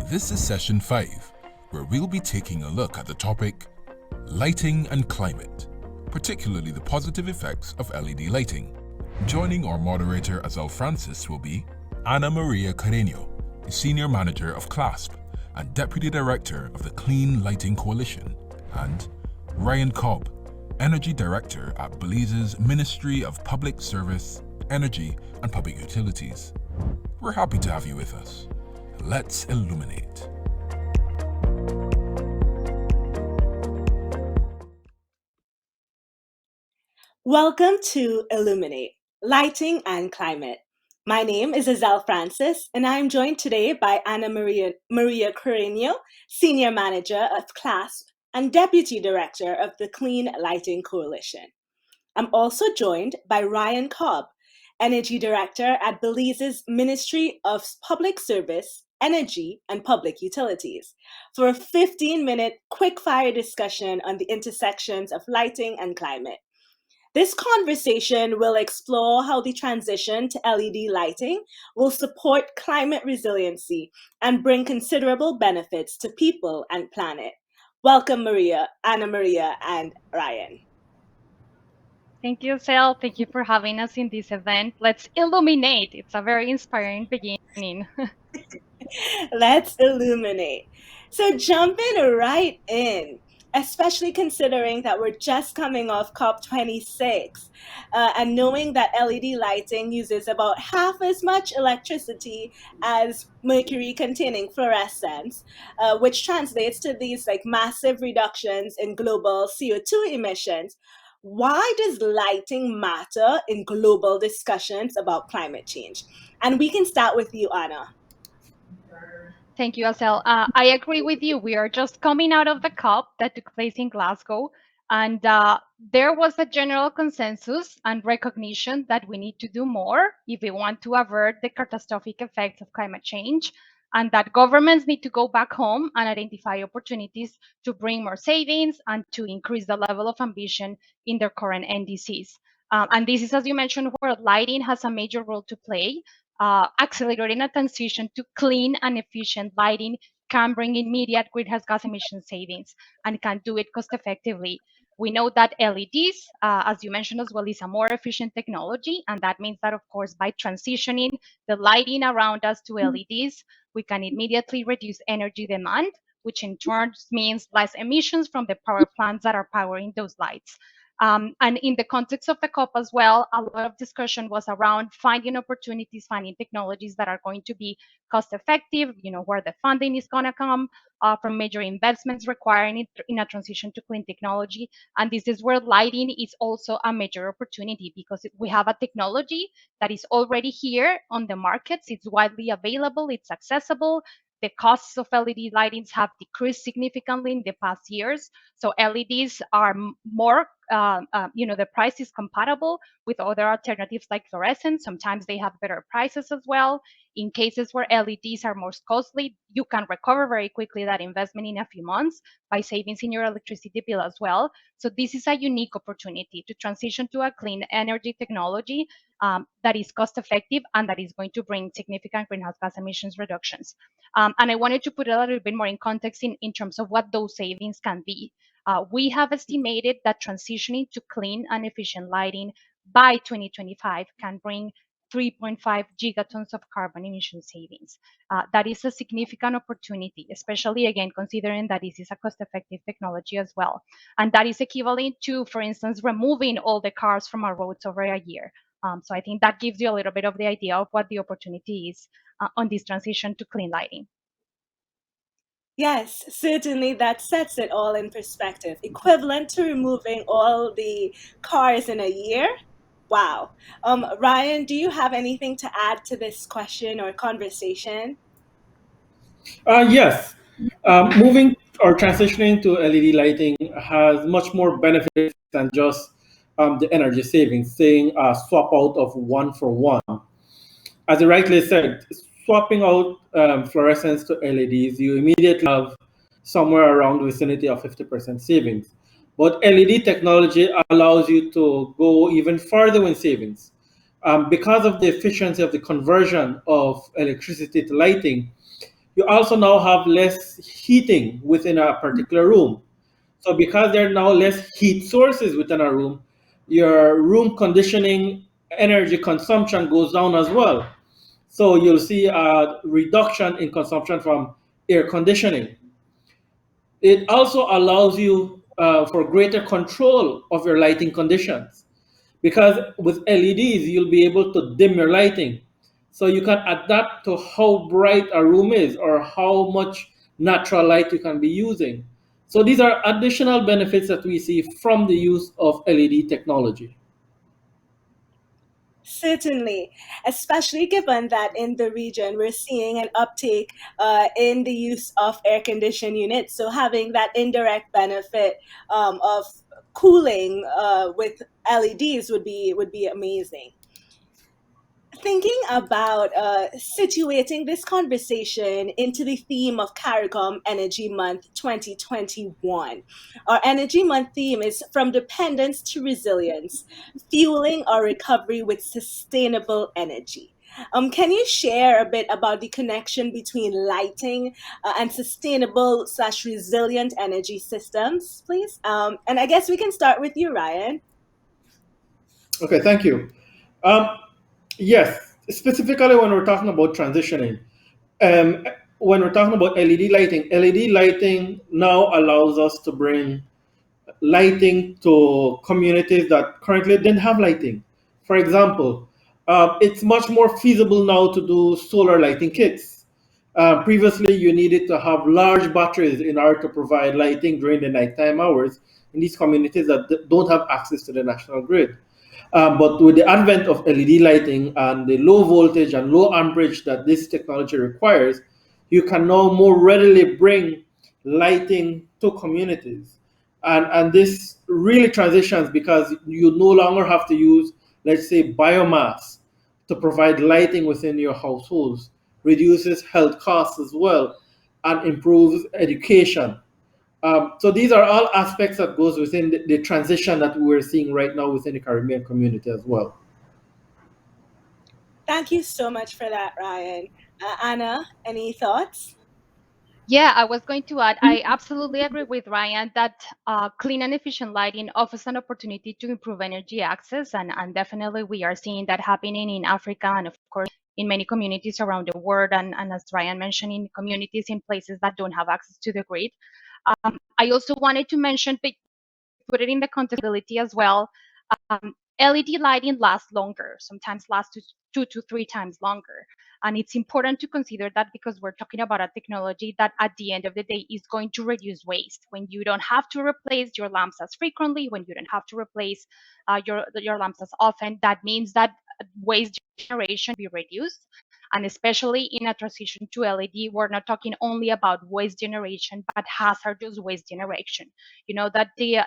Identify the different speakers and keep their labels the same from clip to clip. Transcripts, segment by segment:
Speaker 1: This is session 5, where we'll be taking a look at the topic lighting and climate, particularly the positive effects of LED lighting. Joining our moderator Azal Francis will be Maria Carreño, the Senior Manager of CLASP and Deputy Director of the Clean Lighting Coalition, and Ryan Cobb, Energy Director at Belize's Ministry of Public Service, Energy and Public Utilities. We're happy to have you with us. Let's illuminate.
Speaker 2: Welcome to Illuminate, Lighting and Climate. My name is Azal Francis, and I am joined today by Maria Carreño, Senior Manager of CLASP and Deputy Director of the Clean Lighting Coalition. I'm also joined by Ryan Cobb, Energy Director at Belize's Ministry of Public Service, Energy and Public Utilities, for a 15-minute quick-fire discussion on the intersections of lighting and climate. This conversation will explore how the transition to LED lighting will support climate resiliency and bring considerable benefits to people and planet. Welcome, Anna Maria, and Ryan.
Speaker 3: Thank you, Sel. Thank you for having us in this event. Let's illuminate. It's a very inspiring beginning.
Speaker 2: Let's illuminate. So jumping right in, especially considering that we're just coming off COP26 and knowing that LED lighting uses about half as much electricity as mercury-containing fluorescence, which translates to these massive reductions in global CO2 emissions. Why does lighting matter in global discussions about climate change? And we can start with you, Anna.
Speaker 3: Thank you, Asel. I agree with you. We are just coming out of the COP that took place in Glasgow, and there was a general consensus and recognition that we need to do more if we want to avert the catastrophic effects of climate change, and that governments need to go back home and identify opportunities to bring more savings and to increase the level of ambition in their current NDCs. And this is, as you mentioned, where lighting has a major role to play. Accelerating a transition to clean and efficient lighting can bring immediate greenhouse gas emission savings and can do it cost effectively. We know that LEDs, as you mentioned as well, is a more efficient technology. And that means that, of course, by transitioning the lighting around us to LEDs, we can immediately reduce energy demand, which in turn means less emissions from the power plants that are powering those lights. And in the context of the COP as well, a lot of discussion was around finding opportunities, finding technologies that are going to be cost effective, where the funding is going to come from major investments requiring it in a transition to clean technology. And this is where lighting is also a major opportunity because we have a technology that is already here on the markets. It's widely available, it's accessible. The costs of LED lightings have decreased significantly in the past years. So LEDs are more, the price is compatible with other alternatives like fluorescence. Sometimes they have better prices as well. In cases where LEDs are more costly, you can recover very quickly that investment in a few months by savings in your electricity bill as well. So this is a unique opportunity to transition to a clean energy technology that is cost effective and that is going to bring significant greenhouse gas emissions reductions. And I wanted to put it a little bit more in context in terms of what those savings can be. We have estimated that transitioning to clean and efficient lighting by 2025 can bring 3.5 gigatons of carbon emission savings. That is a significant opportunity, especially again, considering that this is a cost-effective technology as well. And that is equivalent to, for instance, removing all the cars from our roads over a year. So I think that gives you a little bit of the idea of what the opportunity is on this transition to clean lighting.
Speaker 2: Yes, certainly that sets it all in perspective. Equivalent to removing all the cars in a year. Wow. Ryan, do you have anything to add to this question or conversation?
Speaker 4: Yes. Moving or transitioning to LED lighting has much more benefits than just the energy savings, saying swap out of one for one. As you rightly said, swapping out fluorescence to LEDs, you immediately have somewhere around the vicinity of 50% savings. But LED technology allows you to go even further in savings. Because of the efficiency of the conversion of electricity to lighting, you also now have less heating within a particular room. So because there are now less heat sources within a room, your room conditioning energy consumption goes down as well. So you'll see a reduction in consumption from air conditioning. It also allows you for greater control of your lighting conditions, because with LEDs, you'll be able to dim your lighting. So you can adapt to how bright a room is or how much natural light you can be using. So these are additional benefits that we see from the use of LED technology.
Speaker 2: Certainly, especially given that in the region we're seeing an uptake in the use of air conditioned units. So having that indirect benefit of cooling with LEDs would be amazing. Thinking about situating this conversation into the theme of CARICOM Energy Month 2021. Our Energy Month theme is From Dependence to Resilience, Fueling Our Recovery with Sustainable Energy. Can you share a bit about the connection between lighting and sustainable slash resilient energy systems, please? And I guess we can start with you, Ryan.
Speaker 4: Okay, thank you. Um, yes, specifically when we're talking about transitioning, um, when we're talking about LED lighting now allows us to bring lighting to communities that currently didn't have lighting. For example, it's much more feasible now to do solar lighting kits. Previously, you needed to have large batteries in order to provide lighting during the nighttime hours in these communities that don't have access to the national grid. But with the advent of LED lighting and the low voltage and low amperage that this technology requires, you can now more readily bring lighting to communities. And this really transitions because you no longer have to use, let's say, biomass to provide lighting within your households, reduces health costs as well, and improves education. So these are all aspects that goes within the transition that we're seeing right now within the Caribbean community as well.
Speaker 2: Thank you so much for that, Ryan. Anna, any thoughts?
Speaker 3: Yeah, I was going to add, I absolutely agree with Ryan that clean and efficient lighting offers an opportunity to improve energy access. And definitely we are seeing that happening in Africa and, of course, in many communities around the world. And as Ryan mentioned, in communities in places that don't have access to the grid. I also wanted to mention, but put it in the contestability as well. LED lighting lasts longer, sometimes lasts 2 to 3 times longer. And it's important to consider that because we're talking about a technology that at the end of the day is going to reduce waste. When you don't have to replace your lamps as frequently, when you don't have to replace your lamps as often, that means that waste generation be reduced. And especially in a transition to LED, we're not talking only about waste generation, but hazardous waste generation. You know that the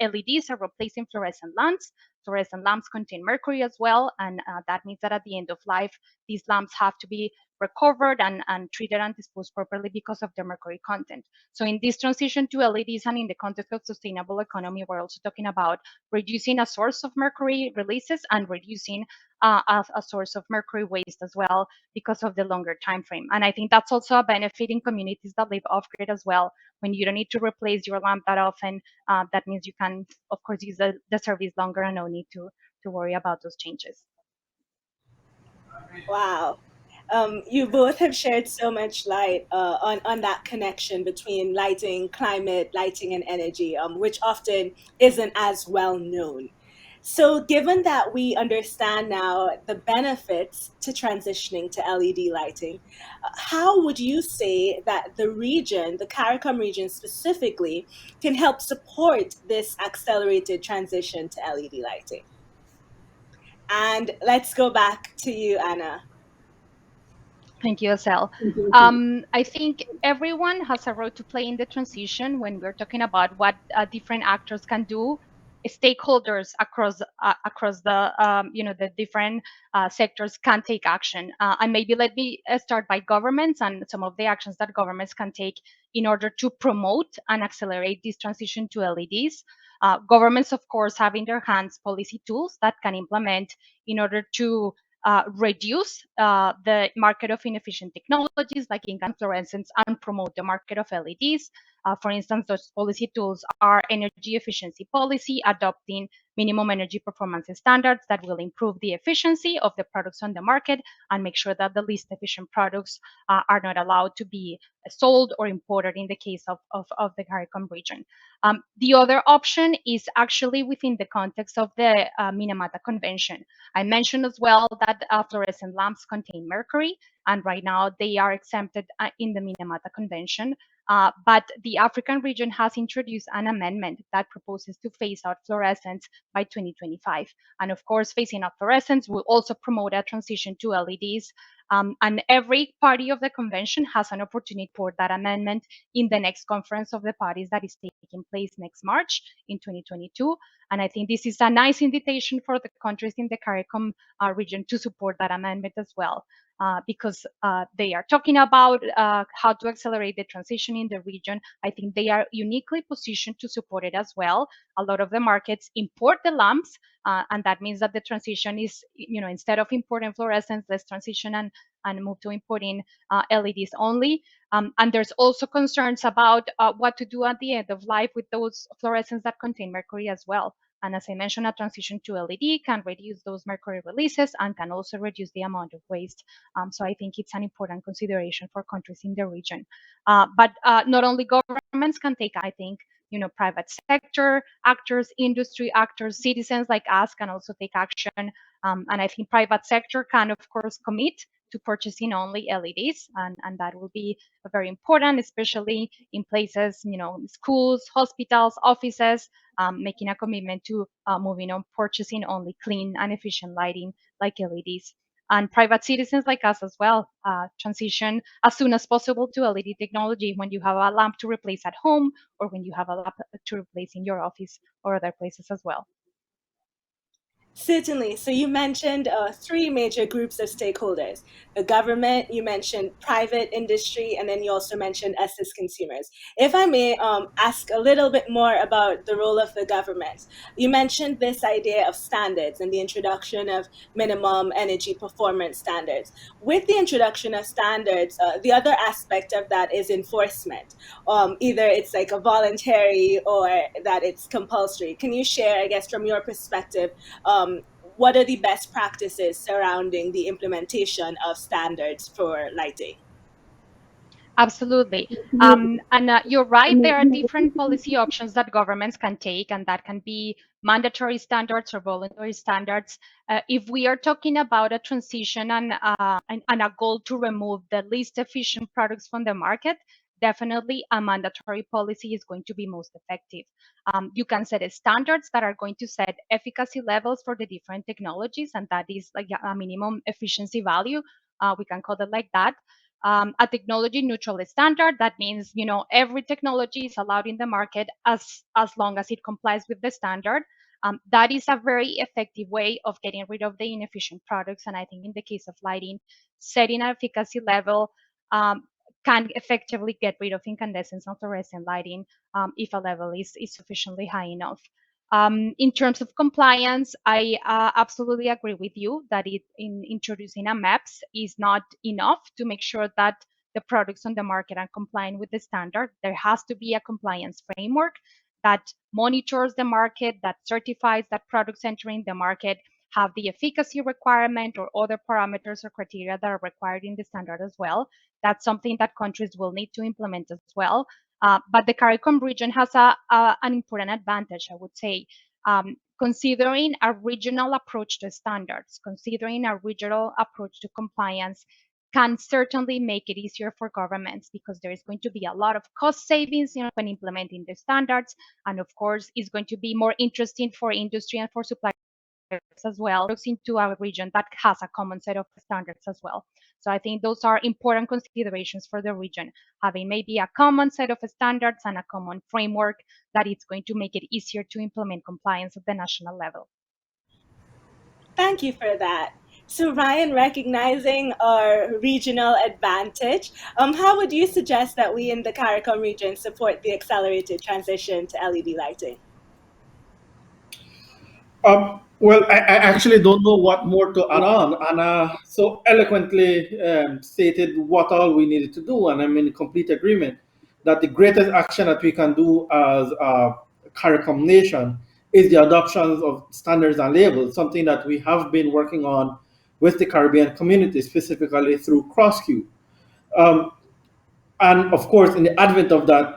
Speaker 3: LEDs are replacing fluorescent lamps. Fluorescent lamps contain mercury as well, and that means that at the end of life, these lamps have to be recovered and treated and disposed properly because of the mercury content. So in this transition to LEDs and in the context of sustainable economy, we're also talking about reducing a source of mercury releases and reducing a source of mercury waste as well because of the longer time frame. And I think that's also a benefit in communities that live off grid as well. When you don't need to replace your lamp that often, that means you can, of course, use the service longer and no need to worry about those changes.
Speaker 2: Wow. You both have shared so much light on that connection between lighting, climate, lighting, and energy, which often isn't as well known. So, given that we understand now the benefits to transitioning to LED lighting, how would you say that the region, the CARICOM region specifically, can help support this accelerated transition to LED lighting? And let's go back to you, Anna.
Speaker 3: Thank you, Asel. I think everyone has a role to play in the transition when we're talking about what different actors can do. stakeholders across the different sectors can take action. And maybe let me start by governments and some of the actions that governments can take in order to promote and accelerate this transition to LEDs. Governments, of course, have in their hands policy tools that can implement in order to reduce the market of inefficient technologies like incandescent and promote the market of LEDs. For instance, those policy tools are energy efficiency policy, adopting minimum energy performance standards that will improve the efficiency of the products on the market and make sure that the least efficient products are not allowed to be sold or imported in the case of the CARICOM region. The other option is actually within the context of the Minamata Convention. I mentioned as well that fluorescent lamps contain mercury, and right now they are exempted in the Minamata Convention. But the African region has introduced an amendment that proposes to phase out fluorescents by 2025. And of course, phasing out fluorescents will also promote a transition to LEDs. And every party of the convention has an opportunity for that amendment in the next conference of the parties that is taking place next March in 2022. And I think this is a nice invitation for the countries in the CARICOM region to support that amendment as well. Because they are talking about how to accelerate the transition in the region. I think they are uniquely positioned to support it as well. A lot of the markets import the lamps, and that means that the transition is, instead of importing fluorescents, let's transition and move to importing LEDs only. And there's also concerns about what to do at the end of life with those fluorescents that contain mercury as well. And as I mentioned, a transition to LED can reduce those mercury releases and can also reduce the amount of waste. So I think it's an important consideration for countries in the region. But not only governments can take, I think, private sector actors, industry actors, citizens like us can also take action. And I think private sector can, of course, commit to purchasing only LEDs, and that will be very important, especially in places, schools, hospitals, offices, making a commitment to moving on purchasing only clean and efficient lighting like LEDs. And private citizens like us as well transition as soon as possible to LED technology when you have a lamp to replace at home or when you have a lamp to replace in your office or other places as well.
Speaker 2: Certainly. So you mentioned three major groups of stakeholders: the government, you mentioned private industry, and then you also mentioned us as consumers. If I may ask a little bit more about the role of the government. You mentioned this idea of standards and the introduction of minimum energy performance standards. With the introduction of standards, the other aspect of that is enforcement. Either it's like a voluntary or that it's compulsory. Can you share, I guess, from your perspective, what are the best practices surrounding the implementation of standards for lighting?
Speaker 3: Absolutely. And you're right, there are different policy options that governments can take, and that can be mandatory standards or voluntary standards. If we are talking about a transition and a goal to remove the least efficient products from the market, definitely a mandatory policy is going to be most effective. You can set standards that are going to set efficacy levels for the different technologies, and that is like a minimum efficiency value. We can call it like that. A technology neutral standard, that means every technology is allowed in the market as long as it complies with the standard. That is a very effective way of getting rid of the inefficient products, and I think in the case of lighting, setting an efficacy level can effectively get rid of incandescence and fluorescent lighting if a level is sufficiently high enough. In terms of compliance, I absolutely agree with you that in introducing a MAPS is not enough to make sure that the products on the market are complying with the standard. There has to be a compliance framework that monitors the market, that certifies that products entering the market have the efficacy requirement or other parameters or criteria that are required in the standard as well. That's something that countries will need to implement as well. But the CARICOM region has an important advantage, I would say. Considering a regional approach to standards, considering a regional approach to compliance can certainly make it easier for governments, because there is going to be a lot of cost savings when implementing the standards. And of course, it's going to be more interesting for industry and for suppliers as well, looks into a region that has a common set of standards as well. So I think those are important considerations for the region, having maybe a common set of standards and a common framework that it's going to make it easier to implement compliance at the national level.
Speaker 2: Thank you for that. So, Ryan, recognizing our regional advantage, how would you suggest that we in the CARICOM region support the accelerated transition to LED lighting?
Speaker 4: Well, I actually don't know what more to add on. Anna so eloquently stated what all we needed to do, and I'm in complete agreement that the greatest action that we can do as a CARICOM nation is the adoption of standards and labels, something that we have been working on with the Caribbean community, specifically through CrossQ. Um, and of course, in the advent of that,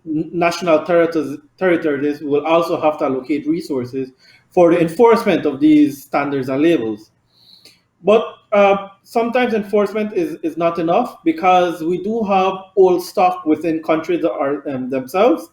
Speaker 4: national territories will also have to allocate resources for the enforcement of these standards and labels. But sometimes enforcement is not enough because we do have old stock within countries that are themselves.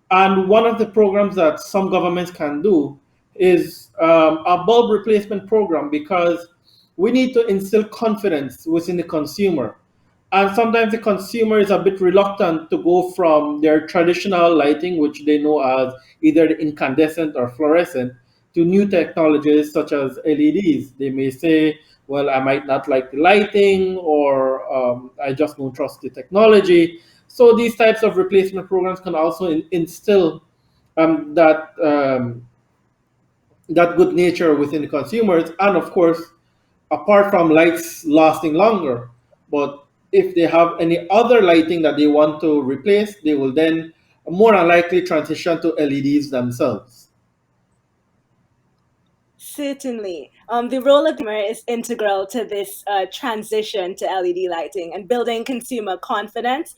Speaker 4: And one of the programs that some governments can do is a bulb replacement program because we need to instill confidence within the consumer. And sometimes the consumer is a bit reluctant to go from their traditional lighting, which they know as either the incandescent or fluorescent, to new technologies such as LEDs. They may say, well, I might not like the lighting, or I just don't trust the technology. So these types of replacement programs can also instill that good nature within the consumers, and of course, apart from lights lasting longer, but if they have any other lighting that they want to replace, they will then more than likely transition to LEDs themselves.
Speaker 2: Certainly. The role of the consumer is integral to this transition to LED lighting, and building consumer confidence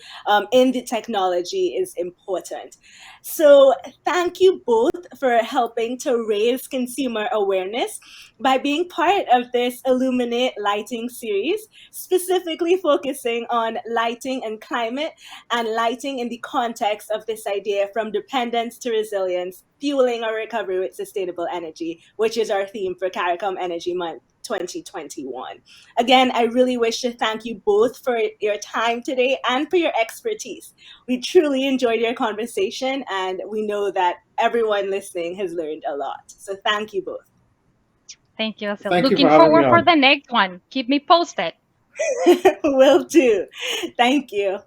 Speaker 2: in the technology is important. So, thank you both for helping to raise consumer awareness by being part of this Illuminate lighting series, specifically focusing on lighting and climate, and lighting in the context of this idea from dependence to resilience, fueling our recovery with sustainable energy, which is our theme for CARICOM Energy Month 2021. Again, I really wish to thank you both for your time today and for your expertise. We truly enjoyed your conversation, and we know that everyone listening has learned a lot. So thank you both.
Speaker 3: Thank you, Asil.
Speaker 4: Thank you for
Speaker 3: Looking
Speaker 4: having me
Speaker 3: forward for
Speaker 4: on.
Speaker 3: the next one. Keep me posted.
Speaker 2: Will do. Thank you.